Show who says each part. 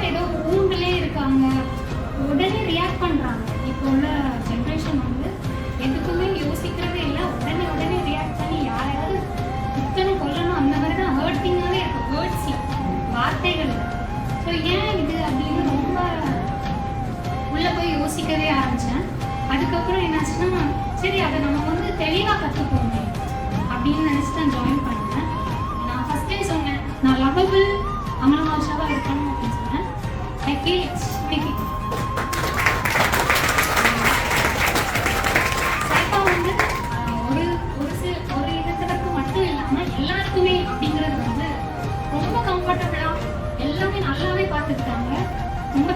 Speaker 1: ஏதோ ஊண்டிலே இருக்காங்க, உடனே ரியாக்ட் பண்ணுறாங்க. இப்போ உள்ள ஜென்ரேஷன் வந்து எதுக்குமே யோசிக்கிறதே இல்லை, உடனே உடனே ரியாக்ட் பண்ணி யாரையாவது இத்தனை கொல்லணும் அந்த மாதிரி தான் ஹர்ட்டிங்காகவே இருக்கும். வேர்ட்ஸில், வார்த்தைகள். ஸோ ஏன் இது அப்படின்னு ரொம்ப உள்ளே போய் யோசிக்கவே ஆரம்பித்தேன். அதுக்கப்புறம் என்னாச்சுன்னா, சரி அதை நம்ம வந்து தெளிவாக கற்றுக்கோங்க அப்படின்னு நினச்சி தான் ஜாயின் பண்ணேன். நான் ஃபஸ்ட்டே சொன்னேன், நான் லவபிள் அமலா மாஷாவாக இருக்கணும் அப்படின்னு சொன்னேன். I feel it's making. Saifa வந்து ஒரு இடத்துக்கு மட்டும் இல்லாமல் எல்லாருக்குமே அப்படிங்கிறது வந்து ரொம்ப கம்ஃபர்டபுளாக எல்லாமே நல்லாவே பார்த்துக்கிட்டாங்க. ரொம்ப